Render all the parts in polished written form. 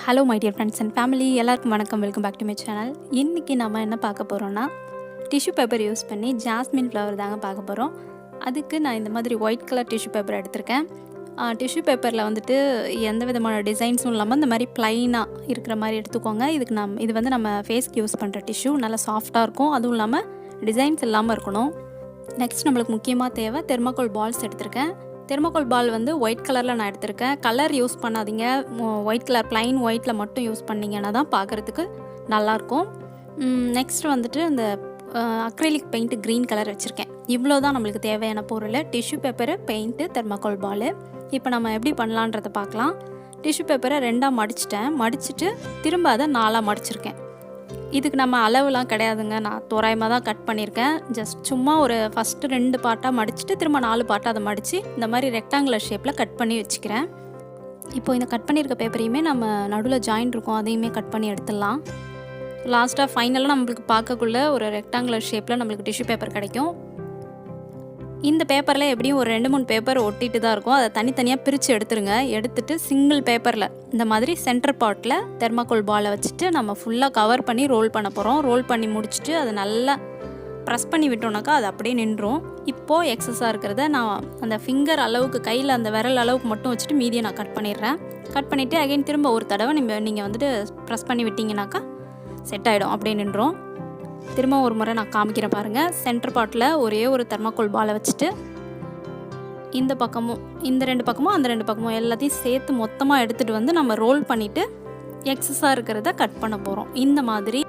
Hello my dear friends and family, எல்லாருக்கும் வணக்கம். Welcome back to my channel. இன்றைக்கி நம்ம என்ன பார்க்க போகிறோன்னா, டிஷ்யூ பேப்பர் யூஸ் பண்ணி ஜாஸ்மின் ஃப்ளவர் தாங்க பார்க்க போகிறோம். அதுக்கு நான் இந்த மாதிரி ஒயிட் கலர் டிஷ்யூ பேப்பர் எடுத்திருக்கேன். டிஷ்யூ பேப்பரில் வந்துட்டு எந்த விதமான டிசைன்ஸும் இல்லாமல் இந்த மாதிரி ப்ளைனாக இருக்கிற மாதிரி எடுத்துக்கோங்க. இது வந்து நம்ம ஃபேஸ்க்கு யூஸ் பண்ணுற டிஷ்யூ நல்லா சாஃப்டாக இருக்கும். அதுவும் இல்லாமல் டிசைன்ஸ் இல்லாமல் இருக்கணும். நெக்ஸ்ட் நம்மளுக்கு முக்கியமாக தேவை தெர்மோகோல் பால்ஸ் எடுத்திருக்கேன். தெர்மோகோல் பால் வந்து ஒயிட் கலரில் நான் எடுத்திருக்கேன். கலர் யூஸ் பண்ணாதீங்க, ஒயிட் கலர் ப்ளைன் ஒயிட்டில் மட்டும் யூஸ் பண்ணிங்கன்னா தான் பார்க்குறதுக்கு நல்லாயிருக்கும். நெக்ஸ்ட் வந்துட்டு இந்த அக்ரிலிக் பெயிண்ட்டு க்ரீன் கலர் வச்சுருக்கேன். இவ்வளோ தான் நம்மளுக்கு தேவையான பொருள்: டிஷ்யூ பேப்பரு, பெயிண்ட்டு, தெர்மோகோல் பால். இப்போ நம்ம எப்படி பண்ணலான்றதை பார்க்கலாம். டிஷ்யூ பேப்பரை 2ஆக மடிச்சுட்டு திரும்ப அதை 4ஆக மடிச்சிருக்கேன். இதுக்கு நம்ம அளவுலாம் கிடையாதுங்க, நான் தோராயமாக தான் கட் பண்ணியிருக்கேன். ஜஸ்ட் சும்மா ஒரு ஃபஸ்ட்டு 2 பார்ட்டாக மடிச்சுட்டு திரும்ப 4 பார்ட்டாக அதை மடித்து இந்த மாதிரி ரெக்டாங்குலர் ஷேப்பில் கட் பண்ணி வச்சுக்கிறேன். இப்போ இந்த கட் பண்ணியிருக்க பேப்பரையுமே நம்ம நடுவில் ஜாயின் இருக்கும், அதையுமே கட் பண்ணி எடுத்துடலாம். லாஸ்ட்டாக ஃபைனலாக நம்மளுக்கு பார்க்கக்குள்ள ஒரு ரெக்டாங்குலர் ஷேப்பில் நம்மளுக்கு டிஷ்யூ பேப்பர் கிடைக்கும். இந்த பேப்பரில் எப்படியும் ஒரு 2-3 பேப்பர் ஒட்டிட்டு தான் இருக்கும். அதை தனித்தனியாக பிரித்து எடுத்துருங்க. எடுத்துகிட்டு சிங்கிள் பேப்பரில் இந்த மாதிரி சென்டர் பார்ட்டில் தெர்மோகோல் பாலை வச்சுட்டு நம்ம ஃபுல்லாக கவர் பண்ணி ரோல் பண்ண போகிறோம். ரோல் பண்ணி முடிச்சுட்டு அதை நல்லா ப்ரெஸ் பண்ணி விட்டோம்னாக்கா அது அப்படியே நின்றும். இப்போது எக்ஸஸாக இருக்கிறத நான் அந்த ஃபிங்கர் அளவுக்கு, கையில் அந்த விரல் அளவுக்கு மட்டும் வச்சுட்டு மீதியை நான் கட் பண்ணிடுறேன். கட் பண்ணிவிட்டு அகைன் திரும்ப ஒரு தடவை நீங்கள் வந்துட்டு ப்ரெஸ் பண்ணி விட்டிங்கனாக்கா செட் ஆகிடும், அப்படியே நின்றும். திரும்ப ஒரு முறை நான் காமிக்கிறேன் பாருங்கள். சென்டர் பார்ட்டில் ஒரே ஒரு தெர்மோகோல் பாலை வச்சுட்டு இந்த பக்கமும், இந்த 2 பக்கமும் அந்த 2 பக்கமும் எல்லாத்தையும் சேர்த்து மொத்தமாக எடுத்துகிட்டு வந்து நம்ம ரோல் பண்ணிவிட்டு எக்ஸஸாக இருக்கிறத கட் பண்ண போகிறோம். இந்த மாதிரி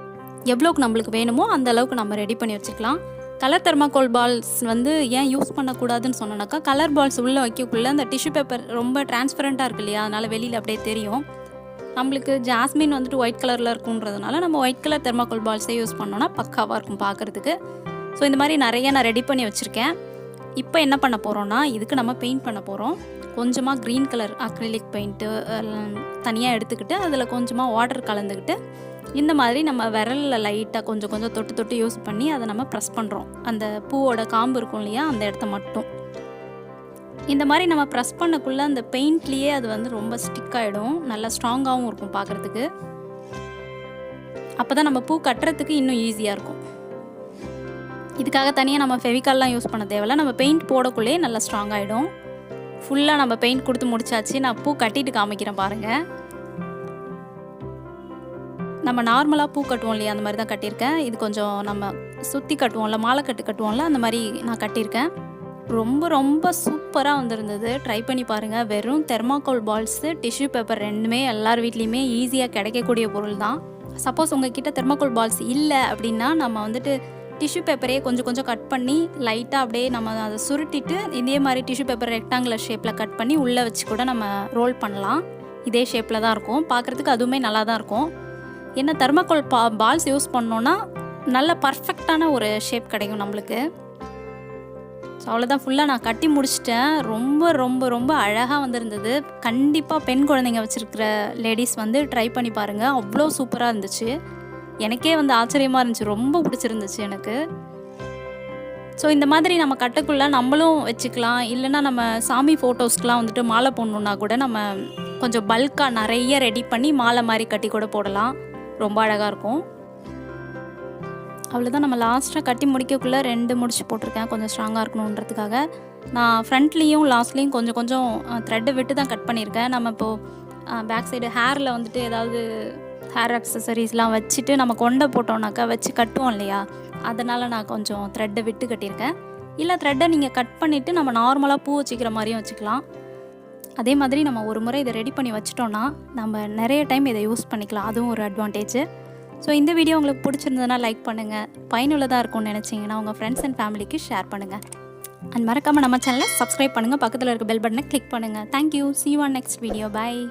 எவ்வளோக்கு நம்மளுக்கு வேணுமோ அந்த அளவுக்கு நம்ம ரெடி பண்ணி வச்சுக்கலாம். கலர் தெர்மோகோல் பால்ஸ் வந்து ஏன் யூஸ் பண்ணக்கூடாதுன்னு சொன்னோன்னாக்கா, கலர் பால்ஸ் உள்ளே வைக்கக்குள்ளே அந்த டிஷ்யூ பேப்பர் ரொம்ப டிரான்ஸ்பரண்ட்டாக இருக்கு இல்லையா, அதனால் வெளியில் அப்படியே தெரியும். நம்மளுக்கு ஜாஸ்மின் வந்துட்டு ஒயிட் கலரில் இருக்குன்றதுனால நம்ம ஒயிட் கலர் தெர்மோகோல் பால்ஸே யூஸ் பண்ணோன்னா பக்காவாக இருக்கும் பார்க்குறதுக்கு. ஸோ இந்த மாதிரி நிறைய நான் ரெடி பண்ணி வச்சுருக்கேன். இப்போ என்ன பண்ண போகிறோன்னா, இதுக்கு நம்ம பெயிண்ட் பண்ண போகிறோம். கொஞ்சமாக க்ரீன் கலர் அக்ரிலிக் பெயிண்ட்டு தனியாக எடுத்துக்கிட்டு அதில் கொஞ்சமாக வாட்டர் கலந்துக்கிட்டு இந்த மாதிரி நம்ம விரலில் லைட்டாக கொஞ்சம் கொஞ்சம் தொட்டு யூஸ் பண்ணி அதை நம்ம ப்ரெஸ் பண்ணுறோம். அந்த பூவோட காம்பு இருக்கும் இல்லையா, அந்த இடத்த மட்டும் இந்த மாதிரி நம்ம ப்ரெஸ் பண்ணக்குள்ளே அந்த பெயிண்ட்லேயே அது வந்து ரொம்ப ஸ்டிக் ஆகிடும், நல்லா ஸ்ட்ராங்காகவும் இருக்கும் பார்க்குறதுக்கு. அப்போ தான் நம்ம பூ கட்டுறதுக்கு இன்னும் ஈஸியாக இருக்கும். இதுக்காக தனியாக நம்ம ஃபெவிகால்லாம் யூஸ் பண்ண தேவையில்ல, நம்ம பெயிண்ட் போடக்குள்ளேயே நல்லா ஸ்ட்ராங் ஆகிடும். ஃபுல்லாக நம்ம பெயிண்ட் கொடுத்து முடிச்சாச்சு. நான் பூ கட்டிட்டு காமிக்கிறேன் பாருங்கள். நம்ம நார்மலாக பூ கட்டுவோம் இல்லையா, அந்த மாதிரி தான் கட்டியிருக்கேன். இது கொஞ்சம் நம்ம சுற்றி கட்டுவோம்ல, மாலை கட்டுவோம்ல, அந்த மாதிரி நான் கட்டியிருக்கேன். ரொம்ப ரொம்ப சூப்பராக வந்திருந்தது. ட்ரை பண்ணி பாருங்கள். வெறும் தெர்மோகோல் பால்ஸு, டிஷ்யூ பேப்பர் ரெண்டுமே எல்லார் வீட்லேயுமே ஈஸியாக கிடைக்கக்கூடிய பொருள் தான். சப்போஸ் உங்ககிட்ட தெர்மோகோல் பால்ஸ் இல்லை அப்படின்னா நம்ம வந்துட்டு டிஷ்யூ பேப்பரே கொஞ்சம் கட் பண்ணி லைட்டாக அப்படியே நம்ம அதை சுருட்டிட்டு இதே மாதிரி டிஷ்யூ பேப்பர் ரெக்டாங்குலர் ஷேப்பில் கட் பண்ணி உள்ளே வச்சு கூட நம்ம ரோல் பண்ணலாம். இதே ஷேப்பில் தான் இருக்கும் பார்க்குறதுக்கு, அதுவுமே நல்லா தான் இருக்கும். என்ன தெர்மோகோல் பால்ஸ் யூஸ் பண்ணோன்னா நல்ல பர்ஃபெக்டான ஒரு ஷேப் கிடைக்கும் நம்மளுக்கு. ஸோ அவ்வளோதான், ஃபுல்லாக நான் கட்டி முடிச்சிட்டேன். ரொம்ப ரொம்ப ரொம்ப அழகாக வந்திருந்தது. கண்டிப்பாக பெண் குழந்தைங்க வச்சுருக்கிற லேடிஸ் வந்து ட்ரை பண்ணி பாருங்கள். அவ்வளோ சூப்பராக இருந்துச்சு. எனக்கே வந்து ஆச்சரியமாக இருந்துச்சு, ரொம்ப பிடிச்சிருந்துச்சு எனக்கு. ஸோ இந்த மாதிரி நம்ம கட்டக்குள்ளே நம்மளும் வச்சுக்கலாம். இல்லைன்னா நம்ம சாமி ஃபோட்டோஸ்க்கெலாம் வந்துட்டு மாலை போடணுன்னா கூட நம்ம கொஞ்சம் பல்காக நிறைய ரெடி பண்ணி மாலை மாதிரி கட்டி கூட போடலாம். ரொம்ப அழகாக இருக்கும். அவ்வளோதான், நம்ம லாஸ்ட்டாக கட்டி முடிக்கக்குள்ளே 2 முடிச்சு போட்டிருக்கேன், கொஞ்சம் ஸ்ட்ராங்காக இருக்கணுன்றதுக்காக. நான் ஃப்ரண்ட்லேயும் லாஸ்ட்லேயும் கொஞ்சம் த்ரெட்டை விட்டு தான் கட் பண்ணியிருக்கேன். நம்ம இப்போது பேக் சைடு ஹேரில் வந்துட்டு ஏதாவது ஹேர் அக்சசரிஸ்லாம் வச்சுட்டு நம்ம கொண்டை போட்டோம்னாக்கா வச்சு கட்டுவோம் இல்லையா, அதனால் நான் கொஞ்சம் த்ரெட்டை விட்டு கட்டியிருக்கேன். இல்லை த்ரெட்டை நீங்கள் கட் பண்ணிவிட்டு நம்ம நார்மலாக பூ வச்சுக்கிற மாதிரியும் வச்சுக்கலாம். அதே மாதிரி நம்ம ஒரு முறை இதை ரெடி பண்ணி வச்சிட்டோன்னா நம்ம நிறைய டைம் இதை யூஸ் பண்ணிக்கலாம், அதுவும் ஒரு அட்வான்டேஜ். ஸோ இந்த வீடியோ உங்களுக்கு பிடிச்சிருந்ததுன்னா லைக் பண்ணுங்கள். பயனுள்ளதாக இருக்கும்னு நினச்சிங்கன்னா உங்கள் ஃப்ரெண்ட்ஸ் அண்ட் ஃபேமிலிக்கு ஷேர் பண்ணுங்கள். அண்ட் மறக்காமல் நம்ம சேனலை சப்ஸ்கிரைப் பண்ணுங்கள். பக்கத்தில் இருக்க பெல் பட்டனை கிளிக் பண்ணுங்கள். Thank you. See you on next video. Bye.